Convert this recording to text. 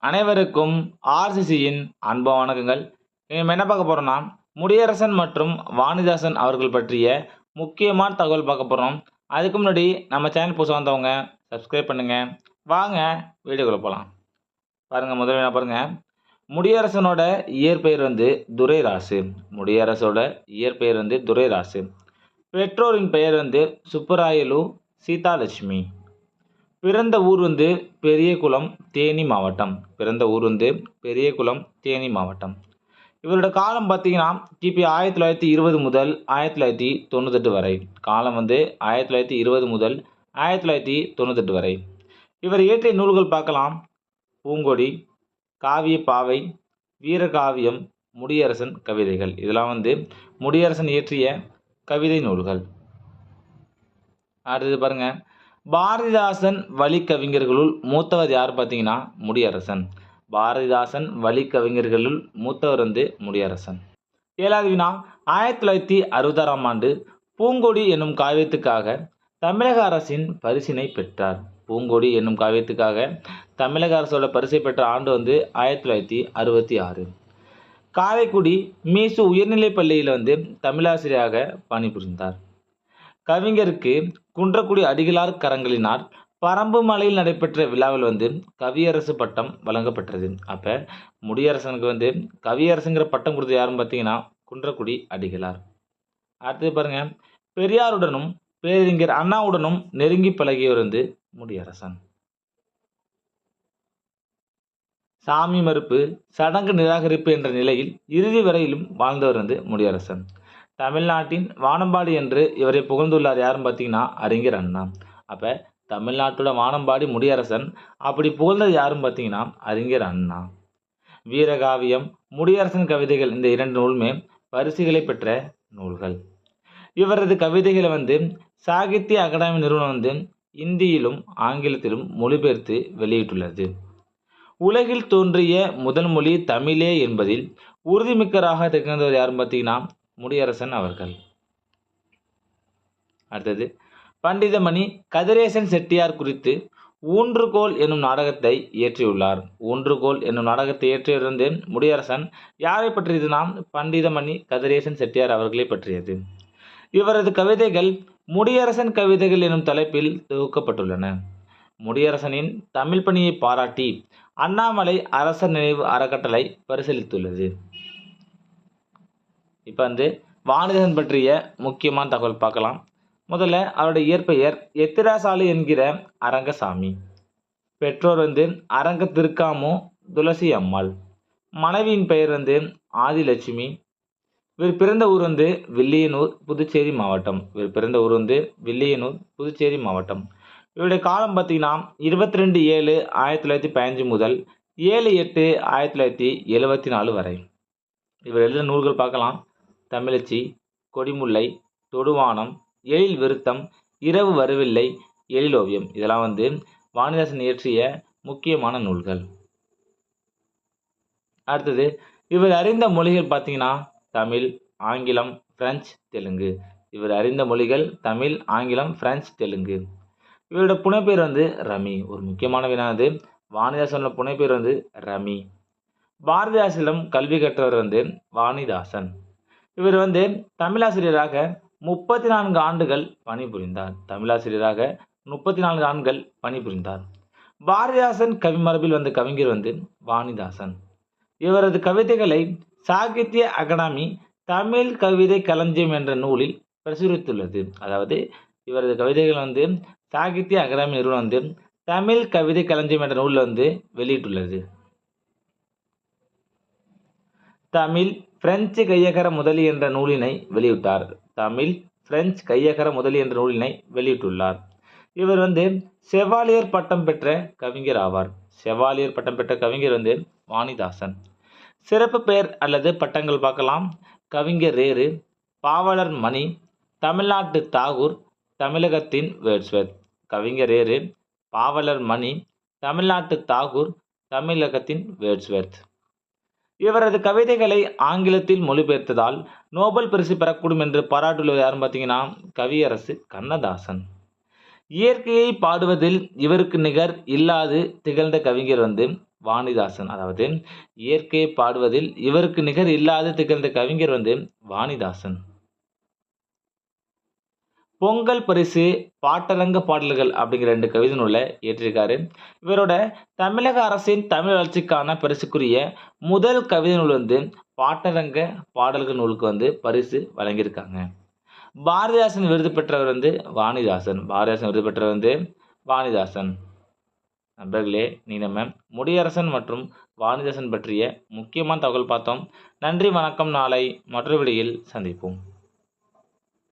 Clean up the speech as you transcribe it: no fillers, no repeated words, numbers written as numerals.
அனைவருக்கும் ஆர்சிசியின் அன்பு வணக்கங்கள். நம்ம என்ன பார்க்க போறோம்னா, முடியரசன் மற்றும் வாணிதாசன் அவர்கள் பற்றிய முக்கியமான தகவல் பார்க்க போறோம். அதுக்கு முன்னாடி நம்ம சேனல் புதுசா வந்தவங்க சப்ஸ்கிரைப் பண்ணுங்க. வாங்க வீடியோக்குள்ள போலாம். பாருங்க, முதல்ல என்ன பாருங்க, முடியரசனோட இயற்பெயர் துரைராசு. முடியரசோட இயற்பெயர் துரைராசு. பெற்றோரின் பெயர் சுப்பராயலு சீதாலட்சுமி. பிறந்த ஊர் பெரியகுளம், தேனி மாவட்டம். பிறந்த ஊர் பெரியகுளம், தேனி மாவட்டம். இவரோட காலம் பார்த்தீங்கன்னா கிபி 1920 முதல் 1998 வரை. காலம் 1920 முதல் 1998 வரை. இவர் இயற்றிய நூல்கள் பார்க்கலாம். பூங்கொடி, காவிய பாவை, வீரகாவியம், முடியரசன் கவிதைகள். இதெல்லாம் முடியரசன் இயற்றிய கவிதை நூல்கள். அடுத்தது பாருங்க, பாரதிதாசன் வழி கவிஞர்களுள் மூத்தவர் யார் பார்த்தீங்கன்னா முடியரசன். பாரதிதாசன் வழி கவிஞர்களுள் மூத்தவர் முடியரசன். 7வது வினா, 1966ஆம் ஆண்டு பூங்கொடி என்னும் காவியத்துக்காக தமிழக அரசின் பரிசினை பெற்றார். பூங்கொடி என்னும் காவியத்துக்காக தமிழக அரசோட பரிசை பெற்ற ஆண்டு 1966. காரைக்குடி மீசு உயர்நிலைப் பள்ளியில் தமிழாசிரியராக பணிபுரிந்தார். கவிஞருக்கு குன்றக்குடி அடிகளார் கரங்களினார் பரம்பு மலையில் நடைபெற்ற விழாவில் கவியரசு பட்டம் வழங்கப்பட்டது. அப்போ முடியரசனுக்கு கவியரசுங்கிற பட்டம் கொடுத்தது யாருன்னு பார்த்தீங்கன்னா குன்றக்குடி அடிகளார். அடுத்தது பாருங்க, பெரியாருடனும் பேரறிஞர் அண்ணாவுடனும் நெருங்கி பழகியவர் முடியரசன். சாமி மறுப்பு, சடங்கு நிராகரிப்பு என்ற நிலையில் இறுதி வரையிலும் வாழ்ந்தவர் முடியரசன். தமிழ்நாட்டின் வானம்பாடி என்று இவரை புகழ்ந்துள்ளார் யாருன்னு பார்த்தீங்கன்னா அறிஞர் அண்ணா. அப்போ தமிழ்நாட்டோட வானம்பாடி முடியரசன், அப்படி புகழ்ந்தது யாருன்னு பார்த்தீங்கன்னா அறிஞர் அண்ணா. வீரகாவியம், முடியரசன் கவிதைகள், இந்த 2 நூலுமே பரிசுகளை பெற்ற நூல்கள். இவரது கவிதைகளை சாகித்ய அகாடமி நிறுவனம் இந்தியிலும் ஆங்கிலத்திலும் மொழிபெயர்த்து வெளியிட்டுள்ளது. உலகில் தோன்றிய முதல் மொழி தமிழே என்பதில் உறுதிமிக்கராக திகழ்ந்தவர் யாருன்னு பார்த்தீங்கன்னா முடியரசன் அவர்கள். அடுத்தது, பண்டிதமணி கதிரேசன் செட்டியார் குறித்து ஊன்றுகோல் என்னும் நாடகத்தை இயற்றியுள்ளார். ஊன்றுகோல் என்னும் நாடகத்தை இயற்றியிருந்து முடியரசன் யாரை பற்றியதுனா பண்டிதமணி கதிரேசன் செட்டியார் அவர்களை பற்றியது. இவரது கவிதைகள் முடியரசன் கவிதைகள் எனும் தலைப்பில் தொகுக்கப்பட்டுள்ளன. முடியரசனின் தமிழ் பணியை பாராட்டி அண்ணாமலை அரசர் நினைவு அறக்கட்டளை பரிசீலித்துள்ளது. இப்போ வாணிதாசன் பற்றிய முக்கியமான தகவல் பார்க்கலாம். முதல்ல அவருடைய இயற்பெயர் எத்திராசாலி என்கிற அரங்கசாமி. பெற்றோர் அரங்க திருக்காமு துளசி அம்மாள். மனைவியின் பெயர் ஆதிலட்சுமி. இவர் பிறந்த ஊர் வில்லியனூர், புதுச்சேரி மாவட்டம். வில்லியனூர், புதுச்சேரி மாவட்டம். இவருடைய காலம் பார்த்தீங்கன்னா 22/7/1915 முதல் 7/8/1974 வரை. இவர் எழுதின நூல்கள் பார்க்கலாம். தமிழச்சி, கொடிமுல்லை, தொடுவானம், எழில் விருத்தம், இரவு வரவில்லை, எழிலோவியம். இதெல்லாம் வாணிதாசன் இயற்றிய முக்கியமான நூல்கள். அடுத்தது, இவர் அறிந்த மொழிகள் பார்த்தீங்கன்னா தமிழ், ஆங்கிலம், பிரெஞ்சு, தெலுங்கு. இவர் அறிந்த மொழிகள் தமிழ், ஆங்கிலம், பிரெஞ்சு, தெலுங்கு. இவரோட புனைப்பெயர் ரமி. ஒரு முக்கியமான வினாது, வாணிதாசனோட புனைப்பெயர் ரமி. பாரதிதாசனிடம் கல்வி கற்றவர் வாணிதாசன். இவர் தமிழாசிரியராக 34 ஆண்டுகள் பணிபுரிந்தார். தமிழாசிரியராக 34 ஆண்டுகள் பணிபுரிந்தார். பாரதிதாசன் கவிமரபில் கவிஞர் வாணிதாசன். இவரது கவிதைகளை சாகித்ய அகாடமி தமிழ் கவிதை களஞ்சியம் என்ற நூலில் பிரசுரித்துள்ளது. அதாவது இவரது கவிதைகள் சாகித்ய அகாடமி நிறுவனம் தமிழ் கவிதை களஞ்சியம் என்ற நூலில் வெளியிட்டுள்ளது. தமிழ் பிரெஞ்சு கையகர முதலி என்ற நூலினை வெளியிட்டார். தமிழ் பிரெஞ்சு கையகர முதலி என்ற நூலினை வெளியிட்டுள்ளார். இவர் செவாலியர் பட்டம் பெற்ற கவிஞர் ஆவார். செவாலியர் பட்டம் பெற்ற கவிஞர் வாணிதாசன். சிறப்பு பெயர் அல்லது பட்டங்கள் பார்க்கலாம். கவிஞர் ரேரு, பாவலர் மணி, தமிழ்நாட்டு தாகூர், தமிழகத்தின் வேர்ட்ஸ்வர்த். கவிஞர் ரேரு, பாவலர் மணி, தமிழ்நாட்டு தாகூர், தமிழகத்தின் வேர்ட்ஸ்வர்த். இவரது கவிதைகளை ஆங்கிலத்தில் மொழிபெயர்த்ததால் நோபல் பரிசு பெறக்கூடும் என்று பாராட்டுள்ளவர் யாருன்னு பார்த்தீங்கன்னா கவியரசு கண்ணதாசன். இயற்கையை பாடுவதில் இவருக்கு நிகர் இல்லாது திகழ்ந்த கவிஞர் வாணிதாசன். அதாவது இயற்கையை பாடுவதில் இவருக்கு நிகர் இல்லாது திகழ்ந்த கவிஞர் வாணிதாசன். பொங்கல் பரிசு, பாட்டரங்க பாடல்கள் அப்படிங்கிற 2 கவிதை நூல இயற்றியிருக்காரு. இவரோட தமிழக அரசின் தமிழ் வளர்ச்சிக்கான பரிசுக்குரிய முதல் கவிதை நூல் பாட்டரங்க பாடல்கள் நூலுக்கு பரிசு வழங்கியிருக்காங்க. பாரதிதாசன் விருது பெற்றவர் வாணிதாசன். பாரதிதாசன் விருது பெற்றவர் வாணிதாசன். நண்பர்களே, இன்னைக்கு நம்ம முடியரசன் மற்றும் வாணிதாசன் பற்றிய முக்கியமான தகவல் பார்த்தோம். நன்றி, வணக்கம். நாளை மற்றொரு வீடியோவில் சந்திப்போம்.